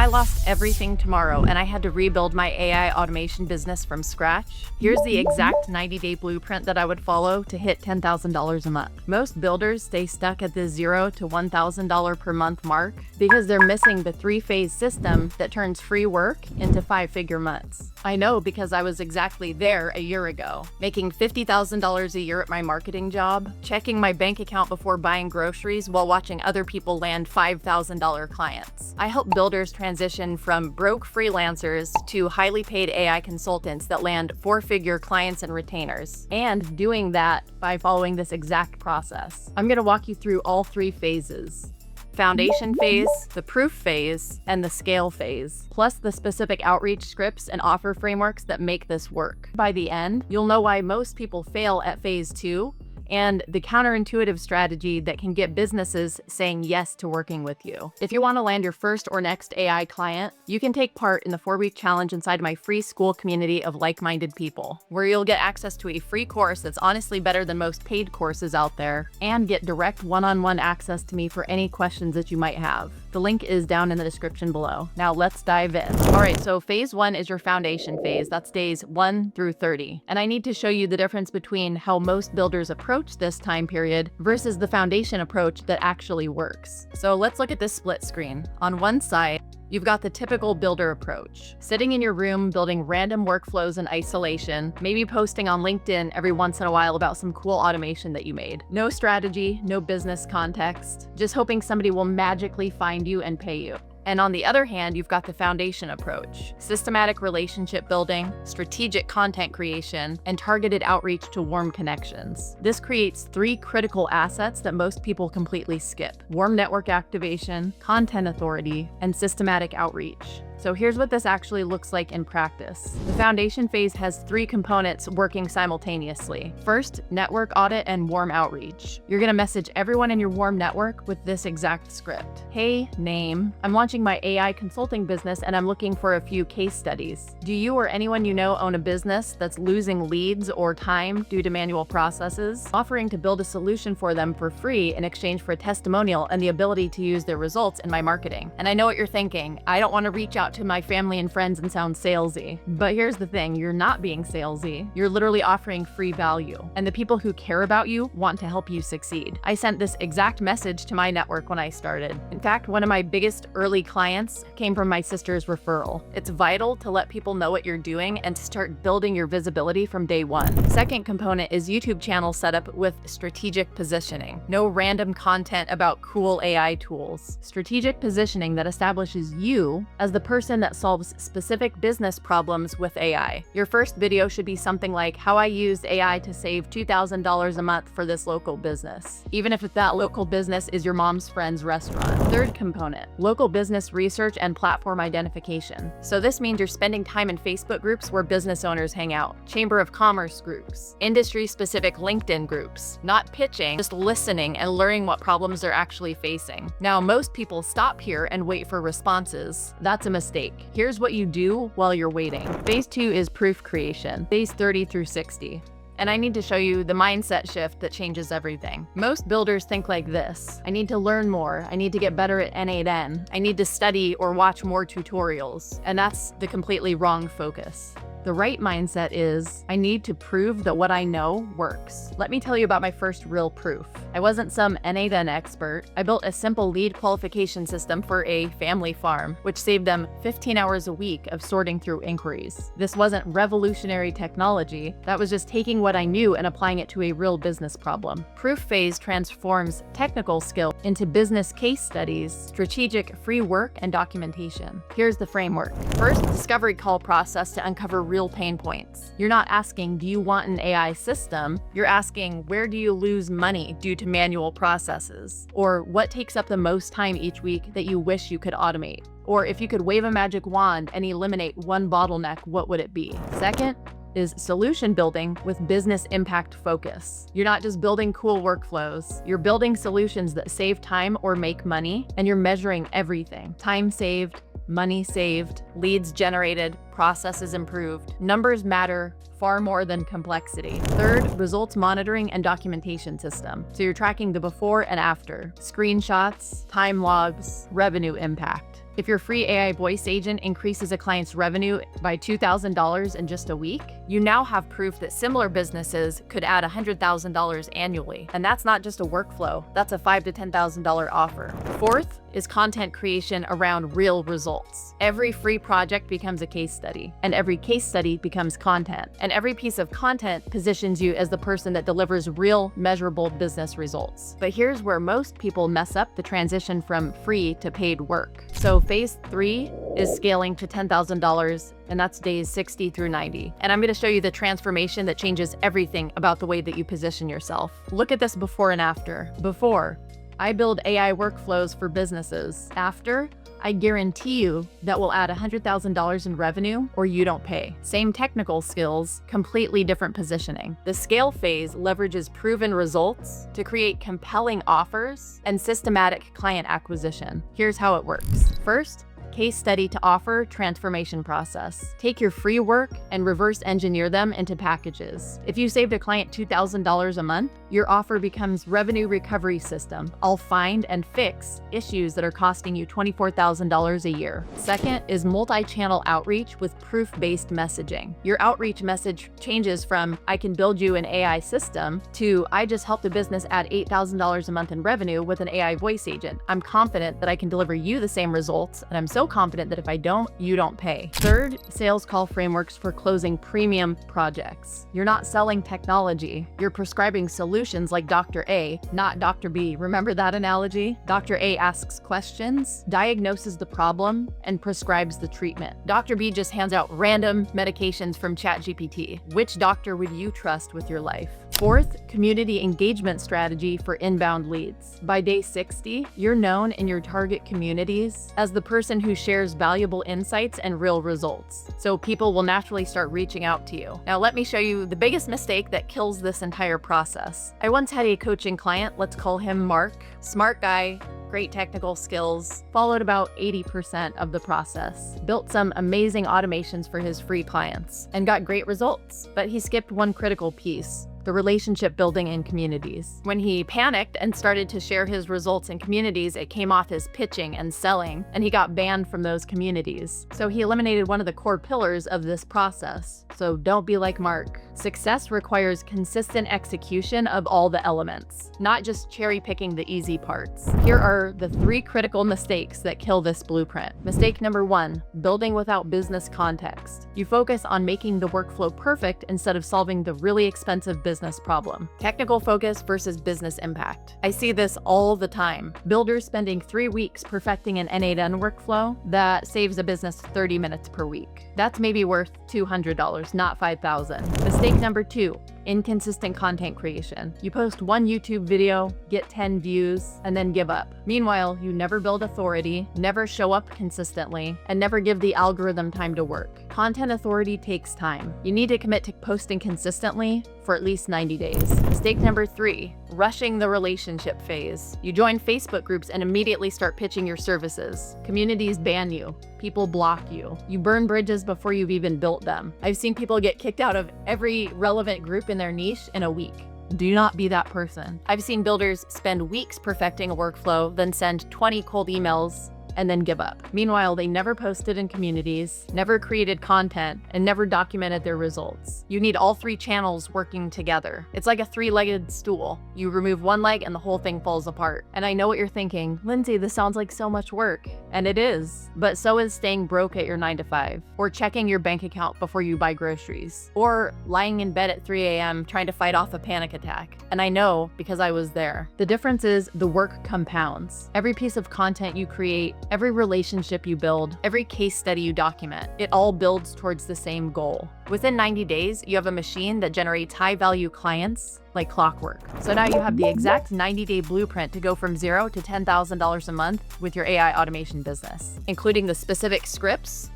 I lost everything tomorrow and I had to rebuild my AI automation business from scratch, here's the exact 90-day blueprint that I would follow to hit $10,000 a month. Most builders stay stuck at the $0 to $1,000 per month mark because they're missing the 3-phase system that turns free work into 5-figure months. I know because I was exactly there a year ago, making $50,000 a year at my marketing job, checking my bank account before buying groceries while watching other people land $5,000 clients. I help builders transition from broke freelancers to highly paid AI consultants that land 4-figure clients and retainers, and doing that by following this exact process. I'm going to walk you through all 3 phases: foundation phase, the proof phase, and the scale phase, plus the specific outreach scripts and offer frameworks that make this work. By the end, you'll know why most people fail at phase 2 and the counterintuitive strategy that can get businesses saying yes to working with you. If you want to land your first or next AI client, you can take part in the 4-week challenge inside my free school community of like-minded people, where you'll get access to a free course that's honestly better than most paid courses out there, and get direct one-on-one access to me for any questions that you might have. The link is down in the description below. Now let's dive in. All right, so phase 1 is your foundation phase. That's days 1 through 30. And I need to show you the difference between how most builders approach this time period versus the foundation approach that actually works. So let's look at this split screen. On one side, you've got the typical builder approach, sitting in your room building random workflows in isolation, maybe posting on LinkedIn every once in a while about some cool automation that you made. No strategy, no business context, just hoping somebody will magically find you and pay you. And on the other hand, you've got the foundation approach, systematic relationship building, strategic content creation, and targeted outreach to warm connections. This creates 3 critical assets that most people completely skip: warm network activation, content authority, and systematic outreach. So here's what this actually looks like in practice. The foundation phase has 3 components working simultaneously. First, network audit and warm outreach. You're gonna message everyone in your warm network with this exact script. Hey, name, I'm launching my AI consulting business and I'm looking for a few case studies. Do you or anyone you know own a business that's losing leads or time due to manual processes? Offering to build a solution for them for free in exchange for a testimonial and the ability to use their results in my marketing. And I know what you're thinking. I don't want to reach out to my family and friends and sound salesy. But here's the thing, you're not being salesy. You're literally offering free value. And the people who care about you want to help you succeed. I sent this exact message to my network when I started. In fact, one of my biggest early clients came from my sister's referral. It's vital to let people know what you're doing and to start building your visibility from day 1. Second component is YouTube channel setup with strategic positioning. No random content about cool AI tools. Strategic positioning that establishes you as the person that solves specific business problems with AI. Your first video should be something like how I used AI to save $2,000 a month for this local business, even if that local business is your mom's friend's restaurant. Third component, local business research and platform identification. So this means you're spending time in Facebook groups where business owners hang out, Chamber of Commerce groups, industry-specific LinkedIn groups, not pitching, just listening and learning what problems they're actually facing. Now, most people stop here and wait for responses. That's a mistake. Here's what you do while you're waiting. Phase 2 is proof creation, days 30 through 60. And I need to show you the mindset shift that changes everything. Most builders think like this: I need to learn more, I need to get better at N8N, I need to study or watch more tutorials. And that's the completely wrong focus. The right mindset is, I need to prove that what I know works. Let me tell you about my first real proof. I wasn't some N8N expert. I built a simple lead qualification system for a family farm, which saved them 15 hours a week of sorting through inquiries. This wasn't revolutionary technology. That was just taking what I knew and applying it to a real business problem. Proof phase transforms technical skill into business case studies, strategic free work, and documentation. Here's the framework. First, discovery call process to uncover real pain points. You're not asking, do you want an AI system? You're asking, where do you lose money due to manual processes? Or what takes up the most time each week that you wish you could automate? Or if you could wave a magic wand and eliminate one bottleneck, what would it be? Second is solution building with business impact focus. You're not just building cool workflows, you're building solutions that save time or make money, and you're measuring everything. Time saved, money saved, leads generated, processes improved. Numbers matter, far more than complexity. Third, results monitoring and documentation system. So you're tracking the before and after, screenshots, time logs, revenue impact. If your free AI voice agent increases a client's revenue by $2,000 in just a week, you now have proof that similar businesses could add $100,000 annually. And that's not just a workflow, that's a $5,000 to $10,000 offer. Fourth is content creation around real results. Every free project becomes a case study, and every case study becomes content. And every piece of content positions you as the person that delivers real, measurable business results. But here's where most people mess up the transition from free to paid work. So phase 3 is scaling to $10,000, and that's days 60 through 90. And I'm going to show you the transformation that changes everything about the way that you position yourself. Look at this before and after. Before, I build AI workflows for businesses. After, I guarantee you that will add $100,000 in revenue or you don't pay. Same technical skills, completely different positioning. The scale phase leverages proven results to create compelling offers and systematic client acquisition. Here's how it works. First, case study to offer transformation process. Take your free work and reverse engineer them into packages. If you saved a client $2,000 a month, your offer becomes revenue recovery system. I'll find and fix issues that are costing you $24,000 a year. Second is multi-channel outreach with proof-based messaging. Your outreach message changes from I can build you an AI system to I just helped a business add $8,000 a month in revenue with an AI voice agent. I'm confident that I can deliver you the same results, and I'm so confident that if I don't, you don't pay. Third, sales call frameworks for closing premium projects. You're not selling technology. You're prescribing solutions like Dr. A, not Dr. B. Remember that analogy? Dr. A asks questions, diagnoses the problem, and prescribes the treatment. Dr. B just hands out random medications from ChatGPT. Which doctor would you trust with your life? Fourth, community engagement strategy for inbound leads. By day 60, you're known in your target communities as the person who shares valuable insights and real results. So people will naturally start reaching out to you. Now let me show you the biggest mistake that kills this entire process. I once had a coaching client, let's call him Mark. Smart guy, great technical skills, followed about 80% of the process, built some amazing automations for his free clients, and got great results. But he skipped one critical piece: the relationship building in communities. When he panicked and started to share his results in communities, it came off as pitching and selling, and he got banned from those communities. So he eliminated one of the core pillars of this process. So don't be like Mark. Success requires consistent execution of all the elements, not just cherry picking the easy parts. Here are the 3 critical mistakes that kill this blueprint. Mistake number 1, building without business context. You focus on making the workflow perfect instead of solving the really expensive business problem. Technical focus versus business impact. I see this all the time. Builders spending 3 weeks perfecting an N8N workflow that saves a business 30 minutes per week. That's maybe worth $200, not $5,000. Mistake number 2, inconsistent content creation. You post one YouTube video, get 10 views, and then give up. Meanwhile, you never build authority, never show up consistently, and never give the algorithm time to work. Content authority takes time. You need to commit to posting consistently for at least 90 days. Mistake number 3, rushing the relationship phase. You join Facebook groups and immediately start pitching your services. Communities ban you. People block you. You burn bridges before you've even built them. I've seen people get kicked out of every relevant group in their niche in a week. Do not be that person. I've seen builders spend weeks perfecting a workflow, then send 20 cold emails and then give up. Meanwhile, they never posted in communities, never created content, and never documented their results. You need all 3 channels working together. It's like a 3-legged stool. You remove one leg and the whole thing falls apart. And I know what you're thinking, Lindsay, this sounds like so much work. And it is, but so is staying broke at your 9 to 5, or checking your bank account before you buy groceries, or lying in bed at 3 a.m. trying to fight off a panic attack. And I know because I was there. The difference is the work compounds. Every piece of content you create, every relationship you build, every case study you document, it all builds towards the same goal. Within 90 days, you have a machine that generates high-value clients like clockwork. So now you have the exact 90-day blueprint to go from $0 to $10,000 a month with your AI automation business, including the specific scripts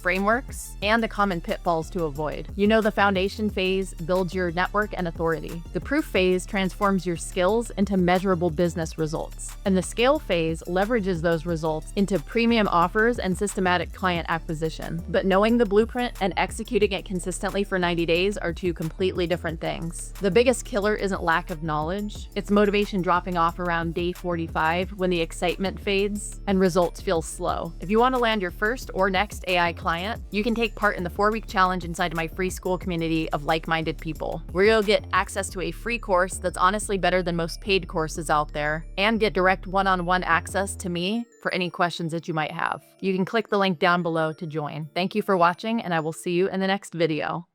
frameworks, and the common pitfalls to avoid. You know, the foundation phase builds your network and authority. The proof phase transforms your skills into measurable business results. And the scale phase leverages those results into premium offers and systematic client acquisition. But knowing the blueprint and executing it consistently for 90 days are two completely different things. The biggest killer isn't lack of knowledge, it's motivation dropping off around day 45 when the excitement fades and results feel slow. If you want to land your first or next AI client, you can take part in the 4-week challenge inside my free school community of like-minded people, where you'll get access to a free course that's honestly better than most paid courses out there, and get direct one-on-one access to me for any questions that you might have. You can click the link down below to join. Thank you for watching, and I will see you in the next video.